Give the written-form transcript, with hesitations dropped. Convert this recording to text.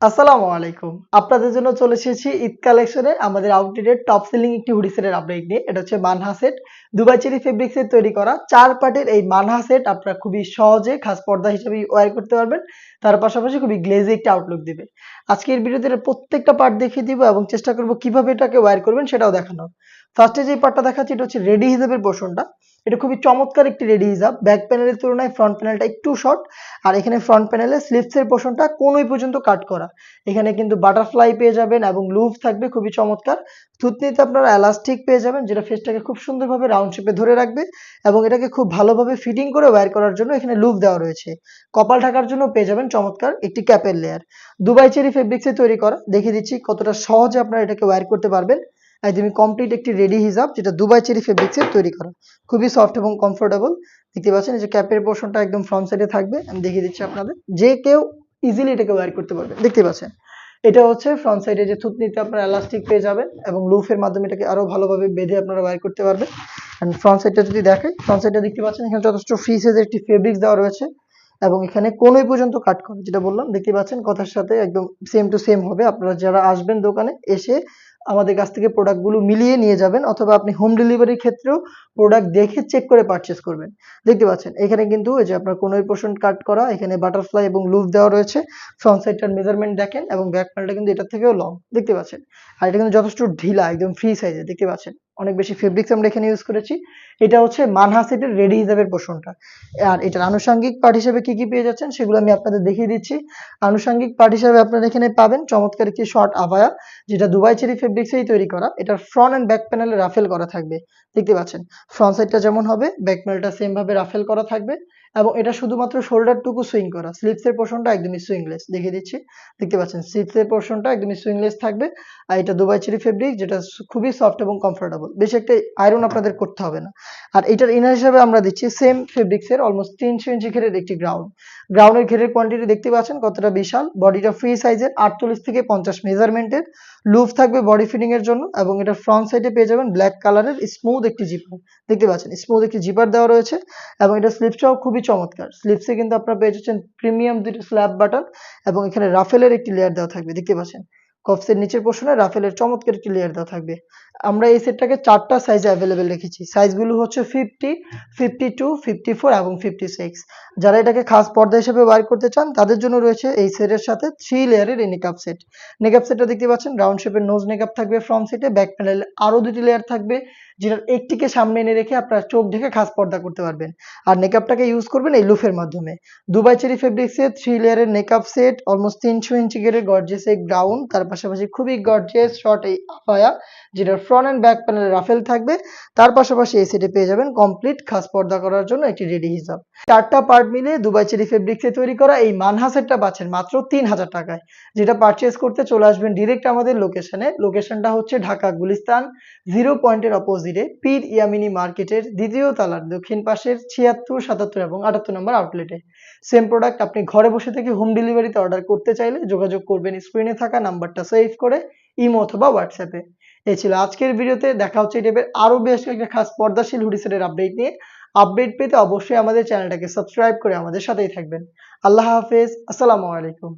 আসসালামু আলাইকুম। আপনাদের জন্য চলে এসেছি ঈদ কালেকশনে আমাদের আউটলেটের টপ সেলিং একটি হুডি সেটের আপডেট নিয়ে। এটা হচ্ছে Manha set. Dubai cherry fabrics এর তৈরি করা ৪ পার্টের এই মানহা সেট আপনারা খুবই সহজে খাস পর্দা হিসেবে ওয়্যার করতে পারবেন। তার পাশাপাশি খুবই গ্লেজি একটা আউটলুক দিবে। আজকের ভিডিওতে এর প্রত্যেকটা পার্ট দেখিয়ে দিব এবং চেষ্টা করব কিভাবে এটাকে ওয়্যার করবেন সেটাও দেখানোর। ফার্স্টে যে পার্টটা দেখাচ্ছি এটা হচ্ছে রেডি হিজাবের পোরশনটা। এটা খুবই চমৎকার একটি রেডি হিজাব। ব্যাক প্যানেলের তুলনায় ফ্রন্ট প্যানেলটা একটু শর্ট আর এখানে ফ্রন্ট প্যানেলে স্লিভস এর পোরশনটা কোণই পর্যন্ত কাট করা। এখানে কিন্তু বাটারফ্লাই পেয়ে যাবেন এবং লুপ থাকবে খুবই চমৎকার। থুতনিতে আপনারা এলাস্টিক পেয়ে যাবেন যেটা ফেসটাকে খুব সুন্দরভাবে রাউন্ড শেপে ধরে রাখবে এবং এটাকে খুব ভালোভাবে ফিটিং করে ওয়্যার করার জন্য এখানে লুপ দেওয়া রয়েছে। কপাল ঢাকার জন্য পেয়ে যাবেন চমৎকার একটি ক্যাপের লেয়ার। দুবাই চেরি ফেব্রিক্সে তৈরি করা। দেখিয়ে দিচ্ছি কতটা সহজে আপনারা এটাকে ওয়্যার করতে পারবেন। একদমই কমপ্লিট একটি রেডি হিজাব যেটা দুবাই চেরি ফেব্রিক্সে তৈরি করা। খুবই সফট এবং কমফোর্টেবল। দেখতে পাচ্ছেন এই যে ক্যাপের পোরশনটা একদম ফ্রন্ট সাইডে থাকবে। আমি দেখিয়ে দিচ্ছি আপনাদের। যে কেউ ইজিলি এটাকে ওয়্যার করতে পারবেন। দেখতে পাচ্ছেন। এটা হচ্ছে ফ্রন্ট সাইডে যে থুতনিতে আপনারা এলাস্টিক পেয়ে যাবেন এবং লুফের মাধ্যমে এটাকে আরো ভালোভাবে বেঁধে আপনারা ওয়্যার করতে পারবেন। এন্ড ফ্রন্ট সাইডটা যদি দেখাই, ফ্রন্ট সাইডটা দেখতে পাচ্ছেন এখানে যথেষ্ট ফ্রি সাইজের একটি ফেব্রিক্স দেওয়া রয়েছে এবং এখানে কোণই পর্যন্ত কাট করা। যেটা বললাম দেখতে পাচ্ছেন কথার সাথে একদম সেম টু সেম হবে। আপনারা যারা আসবেন দোকানে এসে আমাদের কাছ থেকে প্রোডাক্টগুলো মিলিয়ে নিয়ে যাবেন অথবা আপনি হোম ডেলিভারির ক্ষেত্রেও প্রোডাক্ট দেখে চেক করে পারচেজ করবেন। দেখতে পাচ্ছেন এখানে কিন্তু এই যে আপনার কোণের পোরশন কাট করা, এখানে বাটারফ্লাই এবং লুপ দেওয়া রয়েছে। ফ্রন্ট সাইডটার মেজারমেন্ট দেখেন এবং ব্যাক প্যানেলটা কিন্তু এটার থেকেও লং। দেখতে পাচ্ছেন। আর এটা কিন্তু যথেষ্ট ঢিলা একদম ফ্রি সাইজের দেখতে পাচ্ছেন। অনেক বেশি ফেব্রিক্স আমরা এখানে ইউজ করেছি। এটা হচ্ছে মানহা সেটের রেডি হিসাবের পোরশনটা। আর এটার আনুষঙ্গিক পার্ট হিসেবে কি পেয়ে যাচ্ছেন সেগুলো আমি আপনাদের দেখিয়ে দিচ্ছি। আনুষঙ্গিক পার্ট হিসেবে আপনারা এখানে পাবেন চমৎকার একটি শর্ট আবায়া যেটা দুবাই চেরি ফেব্রিক্সেই তৈরি করা। এটার ফ্রন্ট এন্ড ব্যাক প্যানেলে রাফেল করা থাকবে। দেখতে পাচ্ছেন। ফ্রন্ট সাইডটা যেমন হবে ব্যাক প্যানেলটা সেম ভাবে রাফেল করা থাকবে এবং এটা শুধুমাত্র শোল্ডারটুকু সুইং করা। স্লিভস এর পোরশনটা একদমই সুইংলেস। দেখিয়ে দিচ্ছি। দেখতে পাচ্ছেন স্লিভস এর পোরশনটা একদমই সুইংলেস থাকবে। আর এটা দুবাই চেরি ফেব্রিক যেটা খুবই সফট এবং কমফোর্টেবল। বেশি একটা আয়রন আপনাদের করতে হবে না। আর এটার ইনার হিসেবে আমরা দিচ্ছি সেম ফেব্রিক্স এর অলমোস্ট 300 ইঞ্চি ঘেরের একটি গ্রাউন্ড। গ্রাউন্ডের ঘেরের কোয়ান্টিটি দেখতে পাচ্ছেন কতটা বিশাল। বডিটা ফ্রি সাইজের 48 থেকে 50 মেজারমেন্টের। লুপ থাকবে বডি ফিটিং এর জন্য এবং এটা ফ্রন্ট সাইডে পেয়ে যাবেন ব্ল্যাক কালারের স্মুথ একটি জিপার। দেখতে পাচ্ছেন স্মুথ একটি জিপার দেওয়া রয়েছে এবং এটা স্লিপসটাও খুবই চমৎকার। স্লিপসে কিন্তু আপনারা পেয়ে যাচ্ছেন প্রিমিয়াম দুটো স্ল্যাব বাটন এবং এখানে রাফেলের একটি লেয়ার দেওয়া থাকবে। দেখতে পাচ্ছেন। কফসের নিচের পোরশনে রাফেলের চমৎকার একটি লেয়ার দেওয়া থাকবে। আমরা এই সেটটাকে ৪ টা সাইজে এভেলেবেল রেখেছি। সাইজগুলো হচ্ছে 50, 52, 54 এবং 56। যারা এটাকে খাস পর্দা হিসেবে ওয়্যার করতে চান তাদের জন্য রয়েছে এই সেটের সাথে 3 লেয়ারের এই নেকআপ সেট। নেকআপ সেটটা দেখতে পাচ্ছেন রাউন্ড শেপের নোজ নেকআপ থাকবে ফ্রন্ট সাইডে, ব্যাক প্যানেলে আরো ২ টি লেয়ার থাকবে যেটার একটিকে সামনে এনে রেখে আপনারা চোখ ঢেকে খাস পর্দা করতে পারবেন। আর নেকআপটাকে ইউজ করবেন এই লুফের মাধ্যমে। দুবাই চেরি ফেব্রিক্সের 3 লেয়ারের নেকআপ সেট অলমোস্ট ৩০০ ইঞ্চি ঘেরের গর্জিয়াস এই গাউন, তার পাশাপাশি খুবই গর্জিয়াস শর্ট এই আবায়া যেটার ফ্রন্ট এন্ড ব্যাক প্যানেলে রাফেল থাকবে। তার পাশাপাশি এই সেটে পেয়ে যাবেন কমপ্লিট খাস পর্দা করার জন্য একটি রেডি হিজাব। ৪ টা পার্ট মিলে দুবাই চেরি ফেব্রিক্সে তৈরি করা এই মানহা সেটটা পাচ্ছেন মাত্র ৩,০০০ টাকায়। যেটা পারচেজ করতে চলে আসবেন ডিরেক্ট আমাদের লোকেশনে। লোকেশনটা হচ্ছে ঢাকা গুলিস্তান 0 পয়েন্টের অপোজিটে পীর ইয়ামিনী মার্কেটের ২য় তলার দক্ষিণ পাশের ৭৬, ৭৭ এবং ৭৮ নম্বর আউটলেটে। সেম প্রোডাক্ট আপনি ঘরে বসে থেকে হোম ডেলিভারিতে অর্ডার করতে চাইলে যোগাযোগ করবেন স্ক্রিনে থাকা নাম্বারটা সেভ করে ইমো অথবা হোয়াটসঅ্যাপে। এই ছিল আজকের ভিডিওতে। দেখা হচ্ছে এই টাইপের আরো বেশ কয়েকটা খাস পর্দাশীল হুডি সেটের আপডেট নিয়ে। আপডেট পেতে অবশ্যই আমাদের চ্যানেলটাকে সাবস্ক্রাইব করে আমাদের সাথেই থাকবেন। আল্লাহ হাফেজ। আসসালামু আলাইকুম।